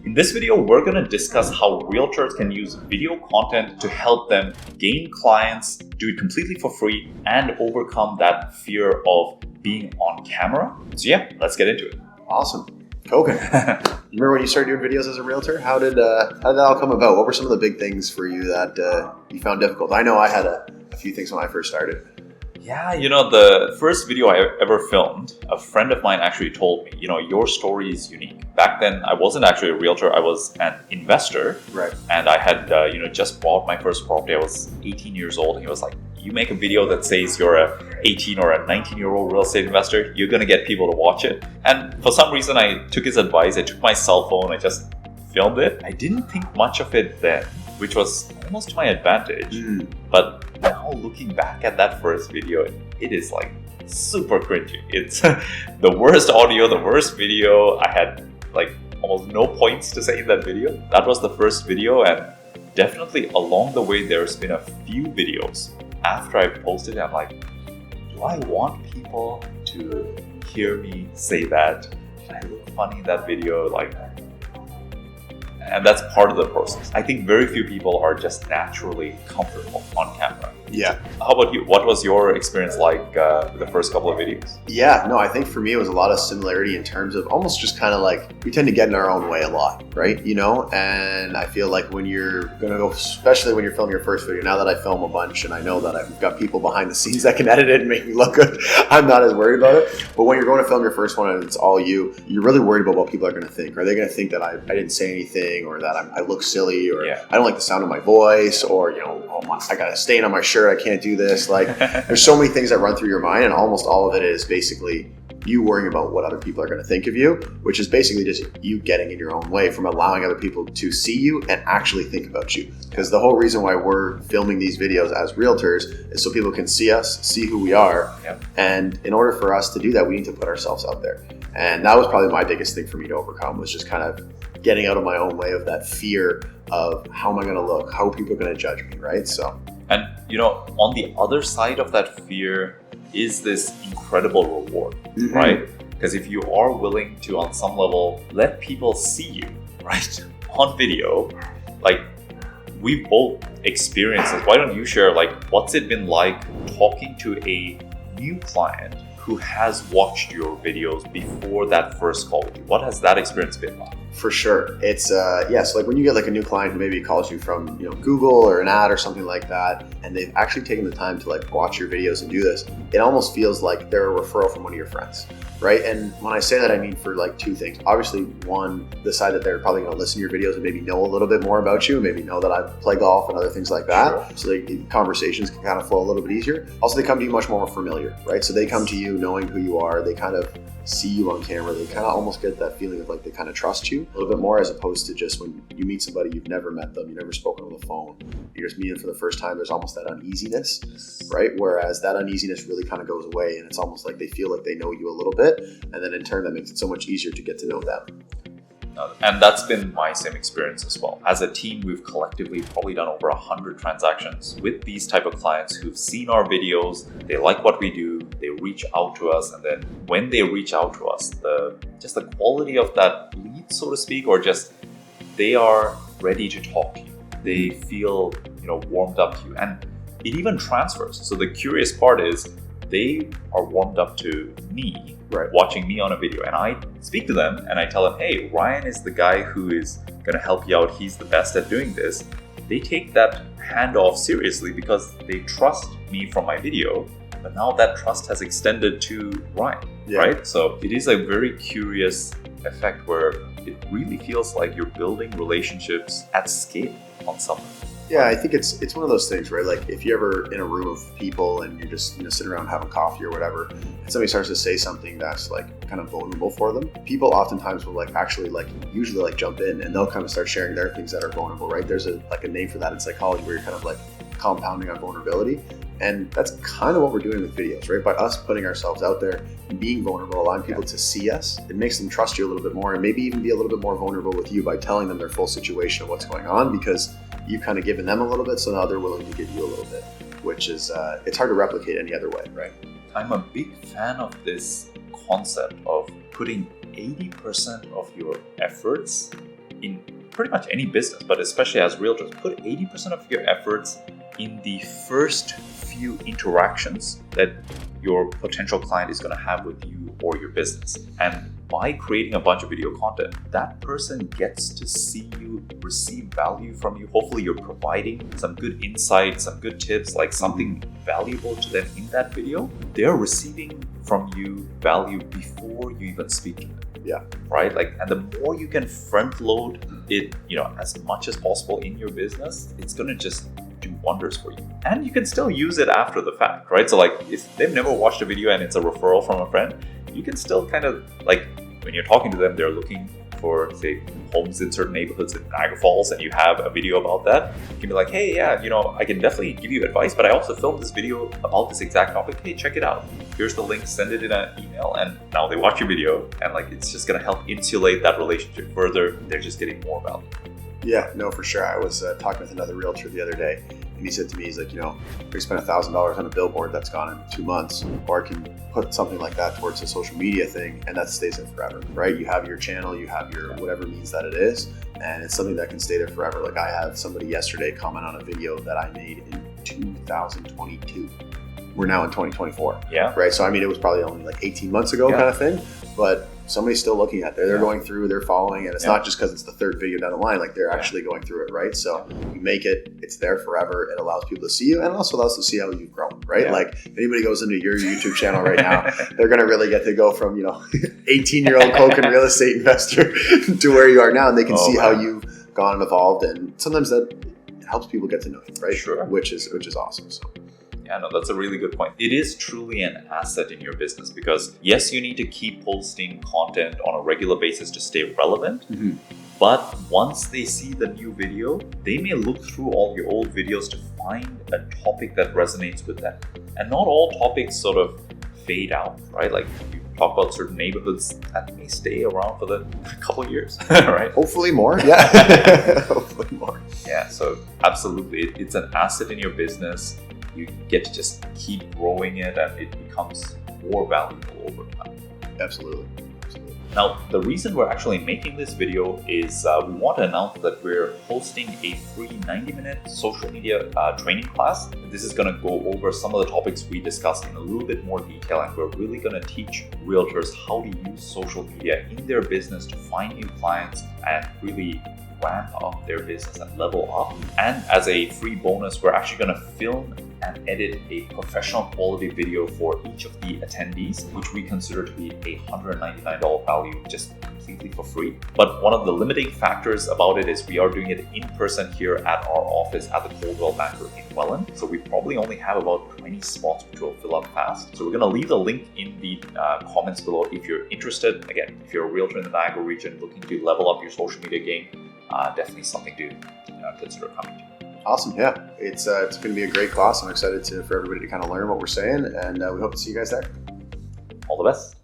In this video, we're going to discuss how realtors can use video content to help them gain clients, do it completely for free, and overcome that fear of being on camera. So yeah, let's get into it. Awesome. Koukun, you remember when you started doing videos as a realtor? How did that all come about? What were some of the big things for you that you found difficult? I know I had a few things when I first started. Yeah, the first video I ever filmed, a friend of mine actually told me, your story is unique. Back then, I wasn't actually a realtor, I was an investor. Right. And I had, just bought my first property. I was 18 years old. And he was like, you make a video that says you're a 18 or a 19-year-old real estate investor, you're going to get people to watch it. And for some reason, I took his advice. I took my cell phone, I just filmed it. I didn't think much of it then, which was almost to my advantage. But now looking back at that first video, it is like super cringy. It's the worst audio, the worst video. I had like almost no points to say in that video. That was the first video, and definitely along the way there's been a few videos after I posted it. I'm like, do I want people to hear me say that? Did I look funny in that video? And that's part of the process. I think very few people are just naturally comfortable on camera. Yeah. How about you? What was your experience like the first couple of videos? Yeah, no, I think for me it was a lot of similarity in terms of almost just kind of like we tend to get in our own way a lot, right? And I feel like when you're going to go, especially when you're filming your first video, now that I film a bunch and I know that I've got people behind the scenes that can edit it and make me look good, I'm not as worried about it. But when you're going to film your first one and it's all you're really worried about what people are going to think. Are they going to think that I didn't say anything, or that I look silly, or I don't like the sound of my voice, or, I got a stain on my shirt, I can't do this. Like, there's so many things that run through your mind, and almost all of it is basically you worrying about what other people are going to think of you, which is basically just you getting in your own way from allowing other people to see you and actually think about you. Because the whole reason why we're filming these videos as realtors is so people can see us, see who we are. Yep. And in order for us to do that, we need to put ourselves out there. And that was probably my biggest thing for me to overcome, was just kind of getting out of my own way of that fear of how am I going to look, how people are going to judge me, right? So, and on the other side of that fear is this incredible reward, right? Because if you are willing to, on some level, let people see you, right, on video, like we both experienced this. Why don't you share, what's it been like talking to a new client who has watched your videos before that first call with you? What has that experience been like? For sure. It's, so when you get a new client who maybe calls you from, Google or an ad or something like that, and they've actually taken the time to watch your videos and do this, it almost feels like they're a referral from one of your friends, right? And when I say that, I mean for two things. Obviously, one, the side that they're probably going to listen to your videos and maybe know a little bit more about you, maybe know that I play golf and other things like that. Sure. So conversations can kind of flow a little bit easier. Also, they come to you much more familiar, right? So they come to you knowing who you are. They kind of see you on camera. They kind of almost get that feeling of they kind of trust you a little bit more, as opposed to just when you meet somebody, you've never met them, you've never spoken on the phone, you're just meeting them for the first time. There's almost that uneasiness, right? Whereas that uneasiness really kind of goes away, and it's almost like they feel like they know you a little bit, and then in turn that makes it so much easier to get to know them. And that's been my same experience as well. As a team, we've collectively probably done over 100 transactions with these type of clients who've seen our videos, they like what we do, they reach out to us, and then when they reach out to us, the quality of that lead, so to speak, or just they are ready to talk to you. They feel, warmed up to you, and it even transfers. So the curious part is they are warmed up to me, right, watching me on a video, and I speak to them and I tell them, hey, Ryan is the guy who is going to help you out. He's the best at doing this. They take that handoff seriously because they trust me from my video, but now that trust has extended to Ryan, right? So it is a very curious effect where it really feels like you're building relationships at scale on some level. Yeah, I think it's one of those things where if you're ever in a room of people and you're just sitting around having coffee or whatever, and somebody starts to say something that's kind of vulnerable for them, people oftentimes will usually jump in, and they'll kind of start sharing their things that are vulnerable, right? There's a name for that in psychology, where you're kind of compounding on vulnerability. And that's kind of what we're doing with videos, right? By us putting ourselves out there and being vulnerable, allowing people to see us, it makes them trust you a little bit more, and maybe even be a little bit more vulnerable with you by telling them their full situation of what's going on, because you've kind of given them a little bit, so now they're willing to give you a little bit, which is, it's hard to replicate any other way, right? I'm a big fan of this concept of putting 80% of your efforts in pretty much any business, but especially as realtors, put 80% of your efforts in the first few interactions that your potential client is going to have with you or your business. And by creating a bunch of video content, that person gets to see you, receive value from you. Hopefully you're providing some good insight, some good tips, like something valuable to them in that video. They're receiving from you value before you even speak to them. Yeah. Right? Like, and the more you can front load it, as much as possible in your business, it's going to just do wonders for you. And you can still use it after the fact, right? So like if they've never watched a video and it's a referral from a friend, you can still kind of like when you're talking to them, they're looking for, say, homes in certain neighborhoods in Niagara Falls, and you have a video about that. You can be like, hey, yeah, I can definitely give you advice, but I also filmed this video about this exact topic. Hey, check it out. Here's the link, send it in an email, and now they watch your video, and like it's just gonna help insulate that relationship further. They're just getting more value. Yeah, no, for sure. I was talking with another realtor the other day, and he said to me, he's like, we spent $1,000 on a billboard that's gone in 2 months, or I can put something like that towards a social media thing, and that stays in forever, right? You have your channel, you have your whatever means that it is, and it's something that can stay there forever. Like I had somebody yesterday comment on a video that I made in 2022. We're now in 2024. Yeah. Right. So, I mean, it was probably only like 18 months ago kind of thing, but somebody's still looking at it. They're going through, they're following, and it's not just because it's the third video down the line, like they're actually going through it, right? So you make it, it's there forever. It allows people to see you, and it also allows to see how you've grown, right? Yeah. Like if anybody goes into your YouTube channel right now, they're going to really get to go from, 18-year-old Koukun real estate investor to where you are now, and they can see how you've gone and evolved. And sometimes that helps people get to know you, right? Sure. Which is awesome. So. Yeah, no, that's a really good point. It is truly an asset in your business because yes, you need to keep posting content on a regular basis to stay relevant. Mm-hmm. But once they see the new video, they may look through all your old videos to find a topic that resonates with them. And not all topics sort of fade out, right? Like you talk about certain neighborhoods that may stay around for the couple of years, right? Hopefully more. Yeah. Hopefully more. Yeah, so absolutely. It's an asset in your business. You get to just keep growing it and it becomes more valuable over time. Absolutely. Now, the reason we're actually making this video is we want to announce that we're hosting a free 90-minute social media training class. This is going to go over some of the topics we discussed in a little bit more detail, and we're really going to teach realtors how to use social media in their business to find new clients and really ramp up their business and level up. And as a free bonus, we're actually going to film and edit a professional quality video for each of the attendees, which we consider to be a $199 value just completely for free. But one of the limiting factors about it is we are doing it in person here at our office at the Coldwell Banker in Welland. So we probably only have about 20 spots, which will fill up fast. So we're going to leave the link in the comments below if you're interested. Again, if you're a realtor in the Niagara region looking to level up your social media game, definitely something to consider coming to. Awesome. Yeah, it's going to be a great class. I'm excited for everybody to kind of learn what we're saying, and we hope to see you guys there. All the best.